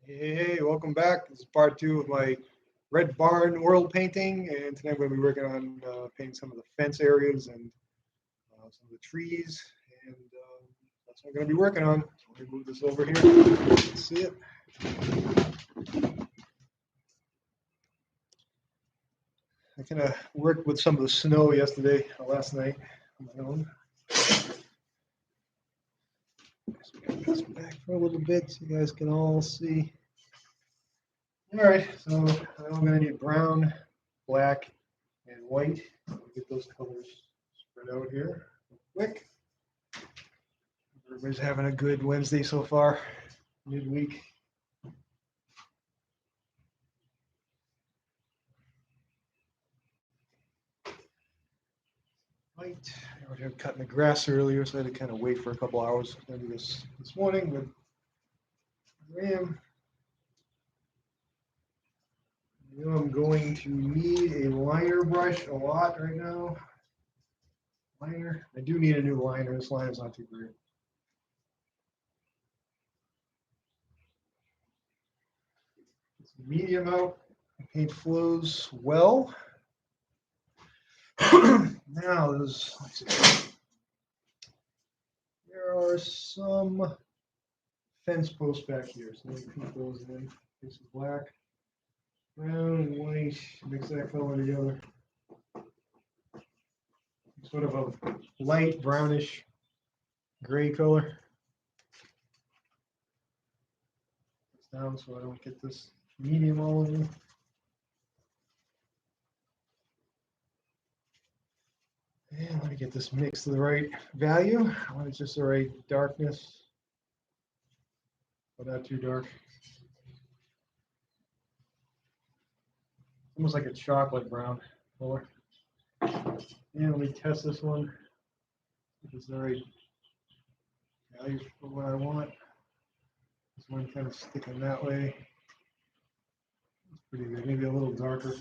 Hey, welcome back. This is part two of my Red Barn world painting, and tonight we're going to be working on painting some of the fence areas and some of the trees, and that's what we're going to be working on. So let me move this over here. Let's see it. I kind of worked with some of the snow yesterday, last night on my own. So we got this back for a little bit so you guys can all see. All right, so I'm going to need brown, black, and white. Get those colors spread out here real quick. Everybody's having a good Wednesday so far, midweek. White. I was cutting the grass earlier, so I had to kind of wait for a couple hours. I'm going to do this morning, but here I am. I know I'm going to need a liner brush a lot right now. Liner. I do need a new liner. This liner's not too great. Medium out. The paint flows well. Now let's see. There are some fence posts back here, so let me paint those in. Take some black, brown, and white. Mix that color together. Sort of a light brownish gray color. It's down so I don't get this medium all over me. And let me get this mixed to the right value. I want it just the right darkness, but not too dark. Almost like a chocolate brown color. And let me test this one. If it's the right value for what I want. This one kind of sticking that way. It's pretty good. Maybe a little darker.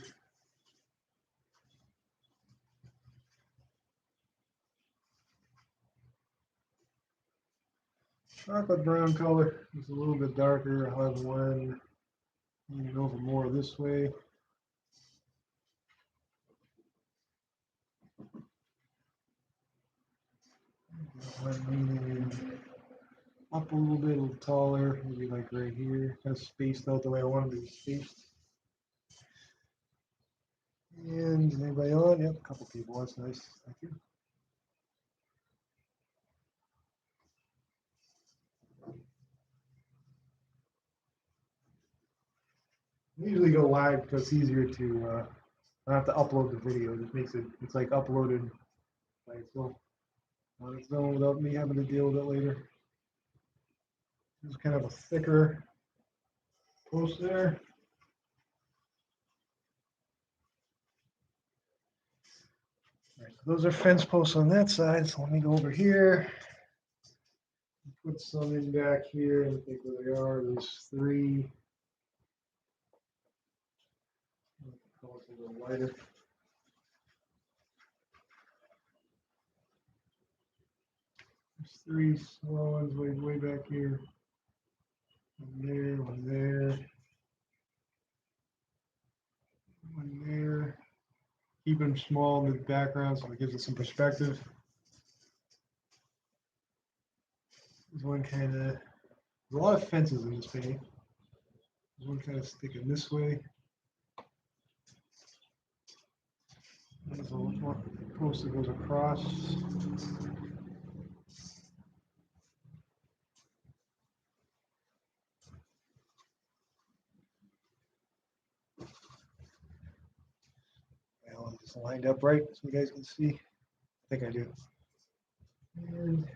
Chocolate brown color. It's a little bit darker. I'll have one leaning over more this way. One leaning up a little taller, maybe like right here, kind of spaced out the way I want it to be spaced. And anybody on? Yep, a couple people. That's nice. Thank you. I usually go live because it's easier to not have to upload the video. It just makes it, it's like uploaded by itself on its own without me having to deal with it later. This is kind of a thicker post there. All right, so those are fence posts on that side. So let me go over here. Put some in back here and think where they are. There's three. A little lighter. There's three small ones way back here. One there, one there. One there. Keep them small in the background so it gives it some perspective. There's one kind of, there's a lot of fences in this painting. There's one kind of sticking this way. There's a little post that goes across. Well, I'm just lined up right so you guys can see. I think I do. And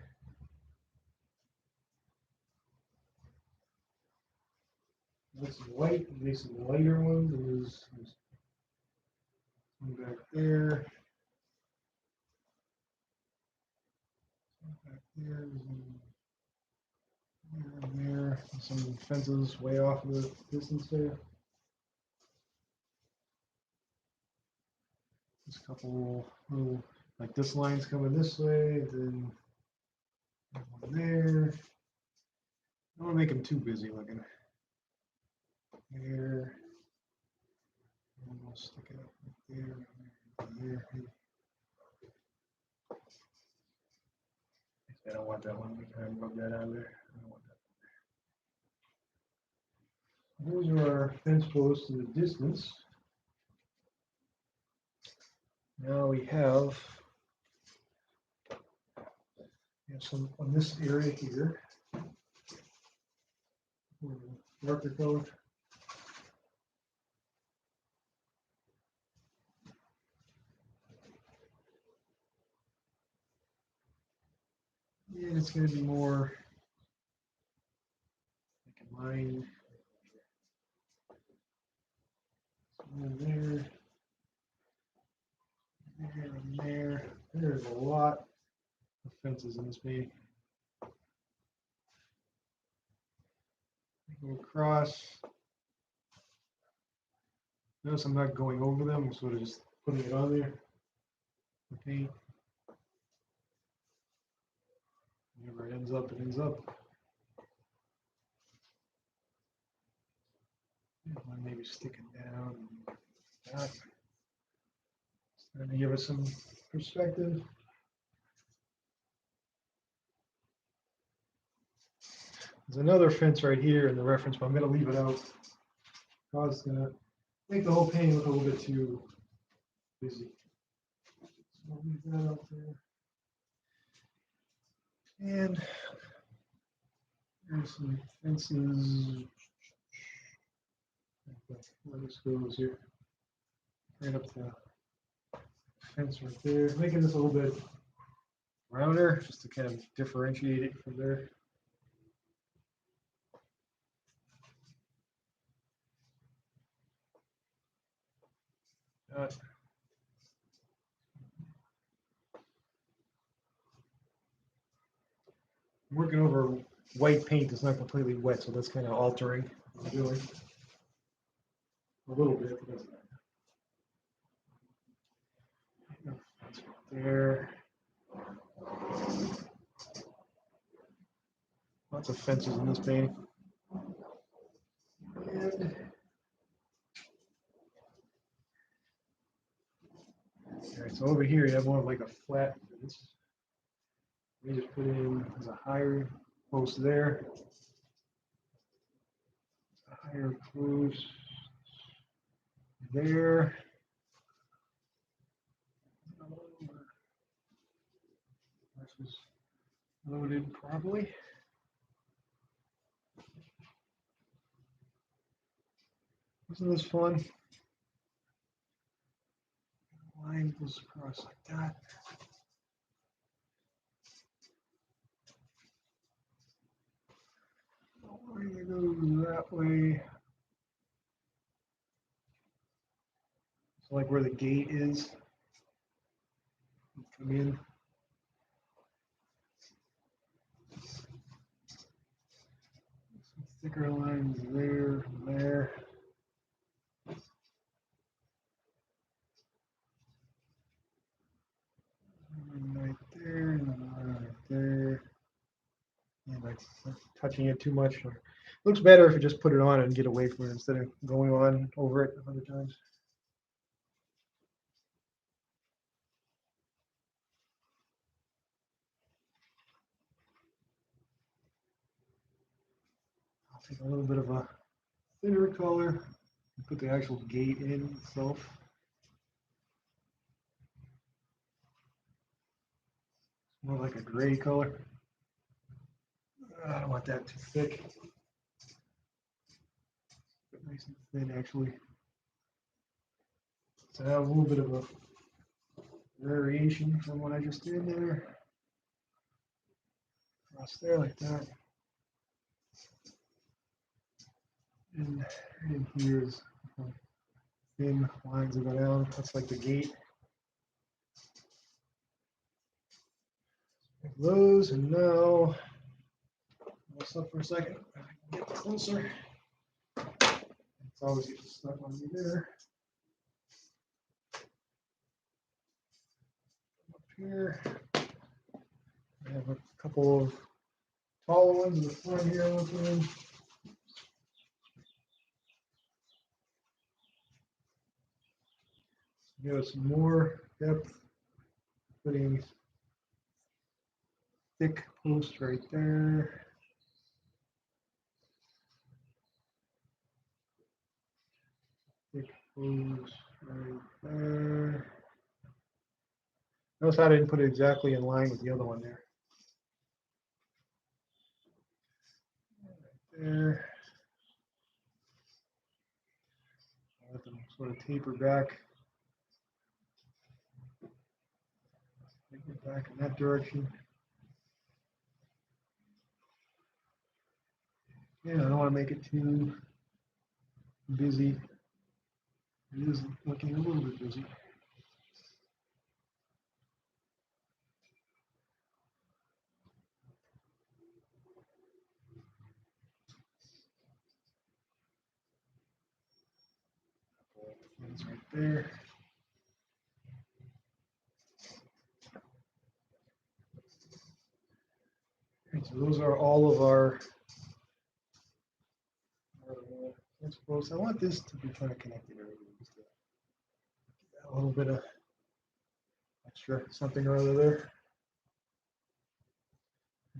there's some white, and there's some lighter ones, and there's one back there. Back there, there, some fences way off in the distance there. There's a couple little, like this line's coming this way, then one there. I don't want to make them too busy looking. there. And we'll stick it up right there. I don't want that one. We can rub that out there. I don't want that. Those are our fence posts to the distance. Now we have some on this area here. Darker color. And it's going to be more like a line. There. There and there. There's a lot of fences in this baby. Go across. Notice I'm not going over them. I'm sort of just putting it on there. The paint. Whenever it ends up, it ends up. Maybe stick it down. Like that. And to give us some perspective. There's another fence right here in the reference, but I'm going to leave it out. I was going to make the whole painting look a little bit too busy. So I'll leave that out there. And there's some fences. Where this goes here. Right up the fence right there. Making this a little bit rounder just to kind of differentiate it from there. I'm working over white paint that's not completely wet, so that's kind of altering what I'm doing a little bit. There. Lots of fences in this painting. And all right, so over here you have more of like a flat fence. We just put in as a higher post there. A higher post there. This was loaded properly. Isn't this fun? Line goes across like that. Line goes that way. So like where the gate is. Come in. Some thicker lines there and there. Right there and right there. And like touching it too much. It looks better if you just put it on and get away from it instead of going on over it 100 times. I'll take a little bit of a thinner color and put the actual gate in itself. More like a gray color. I don't want that too thick. But nice and thin, actually. So I have a little bit of a variation from what I just did there. Across there like that. And in here is thin lines that go down. That's like the gate. Those, and now I'll stop for a second. Get closer. It's always getting stuck on me there. Up here, I have a couple of taller ones in the front here. Give us some more depth. Putting thick post right there. Thick post right there. Notice I didn't put it exactly in line with the other one there. Right there. Let them sort of taper back. Taper back in that direction. Yeah, I don't want to make it too busy. It is looking a little bit busy. It's right there. And so those are all of our fence posts. I want this to be kind of connected everywhere. Just to get a little bit of extra something or other there.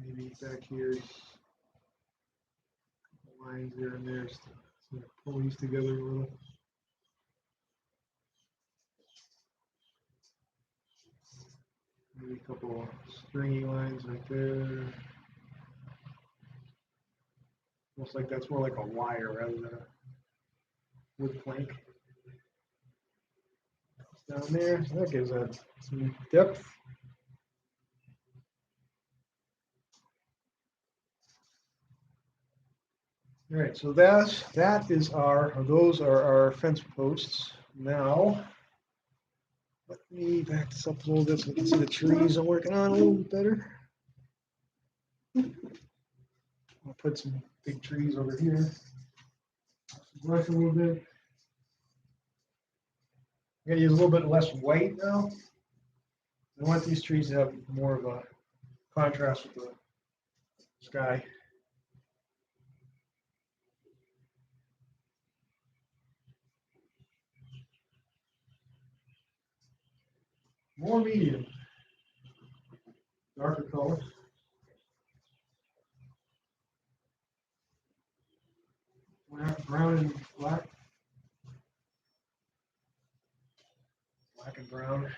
Maybe back here, lines there and there, just to sort of pull these together a little. Maybe a couple stringy lines right there. Looks like that's more like a wire rather than a wood plank. Down there, so that gives that some depth. All right, so those are our fence posts. Now, let me back this up a little bit so we can see the trees I'm working on a little bit better. I'll put some big trees over here. Brush a little bit. I'm gonna use a little bit less white now. I want these trees to have more of a contrast with the sky. More medium, darker color. Brown and black. Black and brown.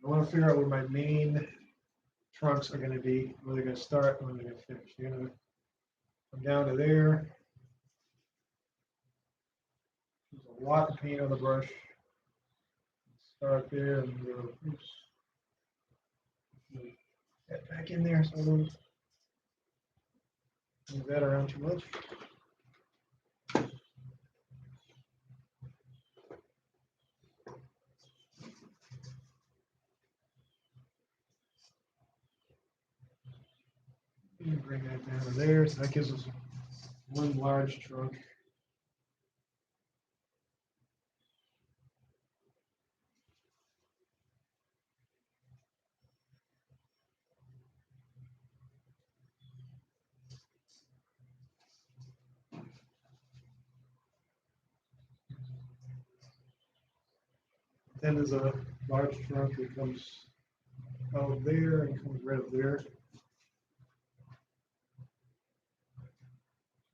I want to figure out where my main trunks are going to be, where they're going to start and where they're going to finish. They're going to come down to there. There's a lot of paint on the brush. Start there and go, oops. Get back in there so I don't move that around too much. And bring that down to there. So that gives us one large trunk. Then there's a large trunk that comes out there and comes right up there.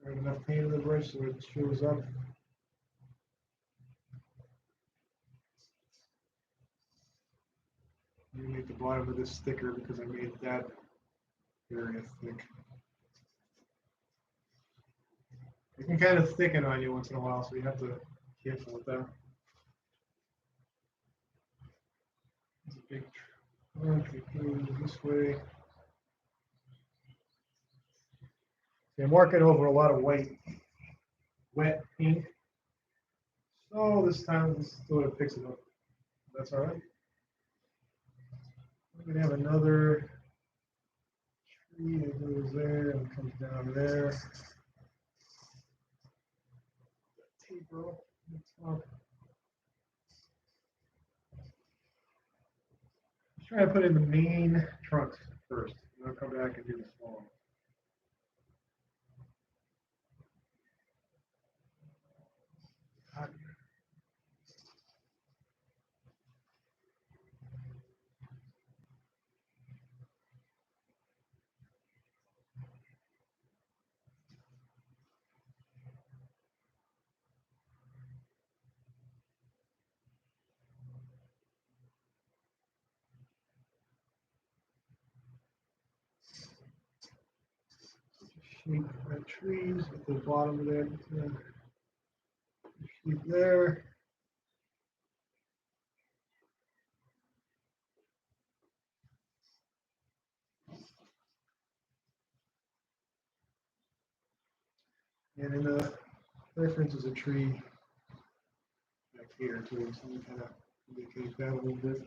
I have enough paint on the brush so it shows up. Let me make the bottom of this thicker because I made that area thick. It can kind of thicken on you once in a while, so you have to be careful with that. It's a big trunk. It goes this way. Okay, I'm working over a lot of white, wet paint. So this time, this sort of picks it up. That's all right. We're gonna have another tree that goes there and comes down there. Taper up the top. Let's try to put in the main trunks first. And I'll come back and do the small ones. shape that trees at the bottom of that shape there. And in the reference is a tree back here too, so we kind of indicate that a little bit.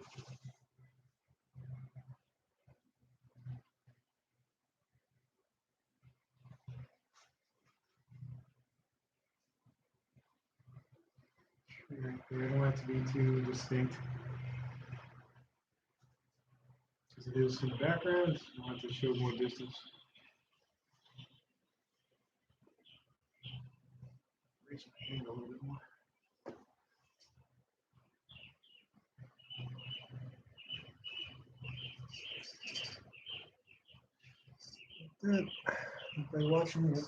Tree right there. I don't want it to be too distinct, because it is in the background. I want to show more distance. Raise my hand a little bit more. Good. By watching it.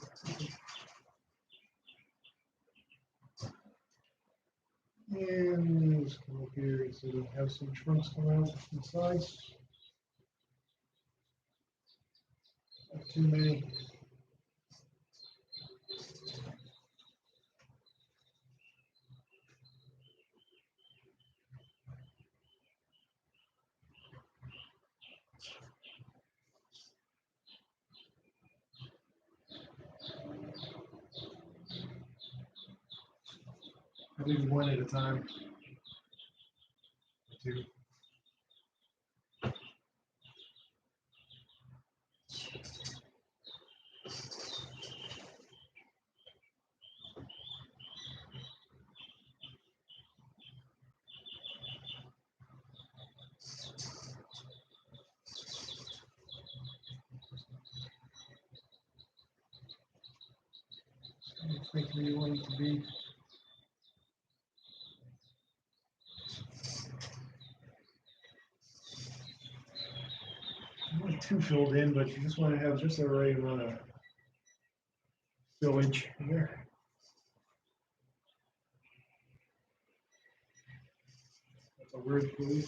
And just come up here so we have some trunks come out from the sides. Not too many. I do one at a time. Two. I think we want it to be. Not too filled in, but you just want to have just the right amount of fillage in there. That's a word fillage.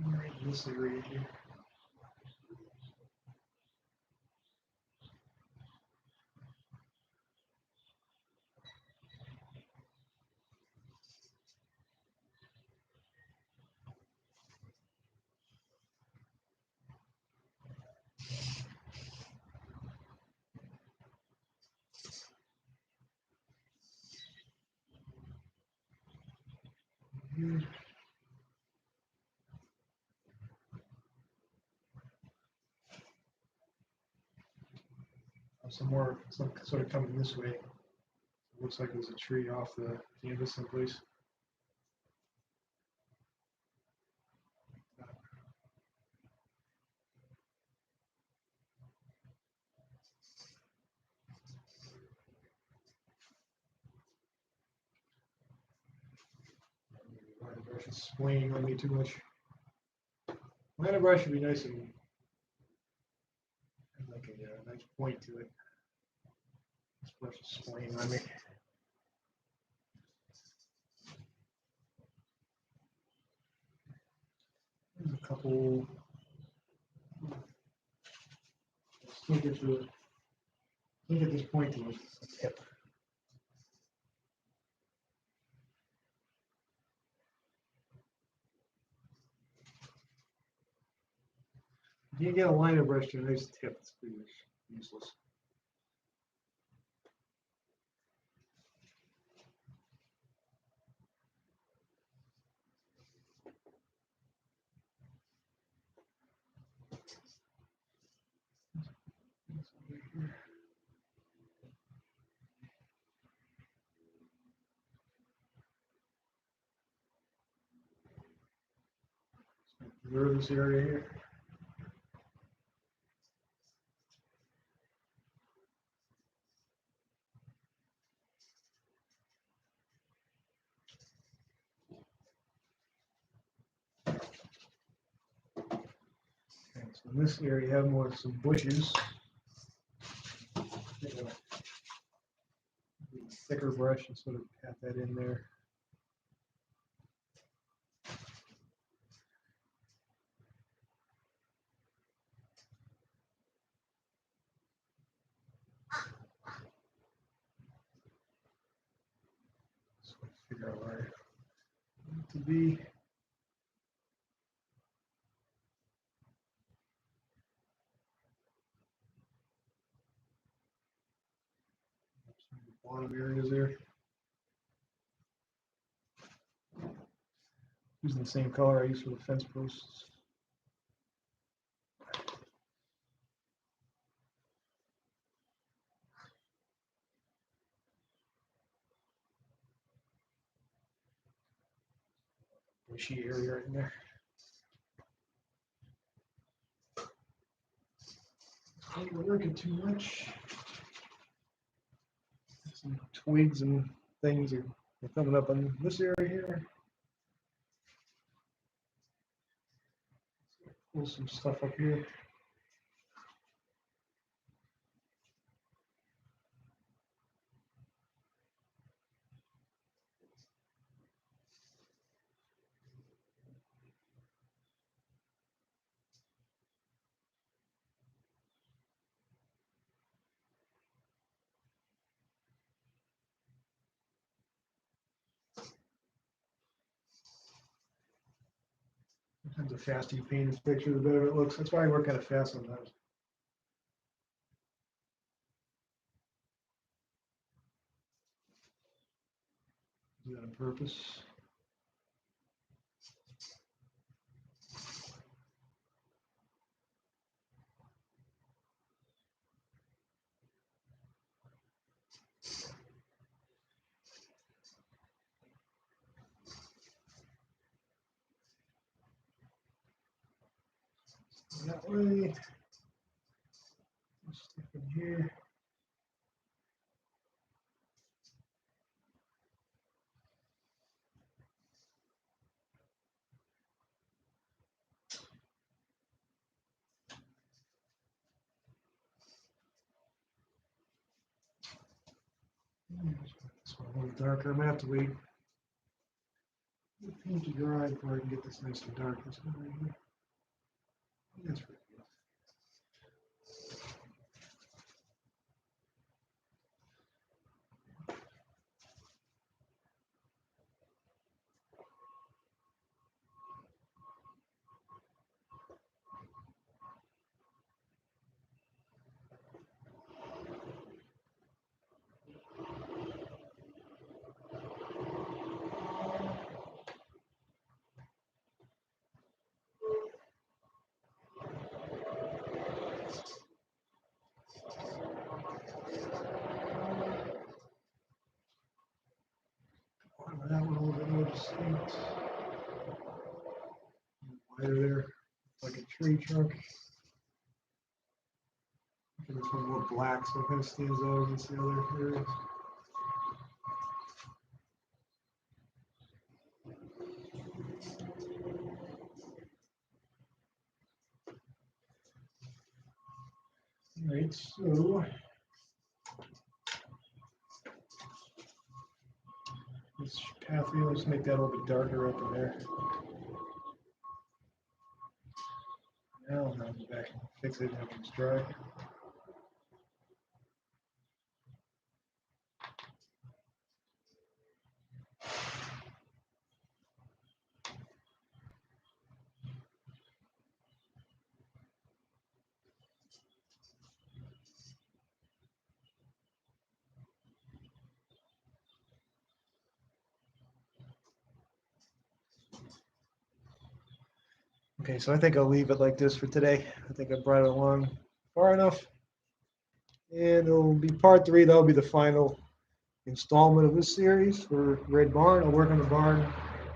Right in this area here. Here. Some more, some sort of coming this way. It looks like there's a tree off the canvas someplace. Liner brush is swaying on me too much. Liner brush should be nice and like a nice point to it. This brush is swaying on me. There's a couple. Still get to it. Look at this point to it. Tip. If you get a liner brush to a nice tip, it's pretty much useless. Preserve this area here. Okay, so in this area, you have more some bushes. Thicker brush and sort of pat that in there. So figure out where I need to be. Some of the bottom areas there. Using the same color I used for the fence posts. Bushy area right in there. Not working too much. Some twigs and things are coming up on this area here. Pull some stuff up here. Sometimes the faster you paint this picture, the better it looks. That's why I work kind of fast sometimes. Do that on purpose. That way. Stick in here. This one a little darker. I'm gonna have to wait. Paint to dry before I can get this nice and dark. This one right here. That's pretty good. That one a little bit more distinct. Wider there, like a tree trunk. This one more black, so it kind of stands out against the other areas. All right, so this pathway, let's make that a little bit darker up in there. Now I'll go back and fix it after it's dry. Okay, so I think I'll leave it like this for today. I think I brought it along far enough. And it'll be part 3. That'll be the final installment of this series for Red Barn. I'll work on the barn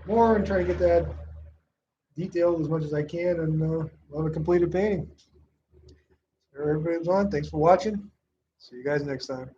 more and try to get that detailed as much as I can, and we'll have a completed painting. Everybody's on. Thanks for watching. See you guys next time.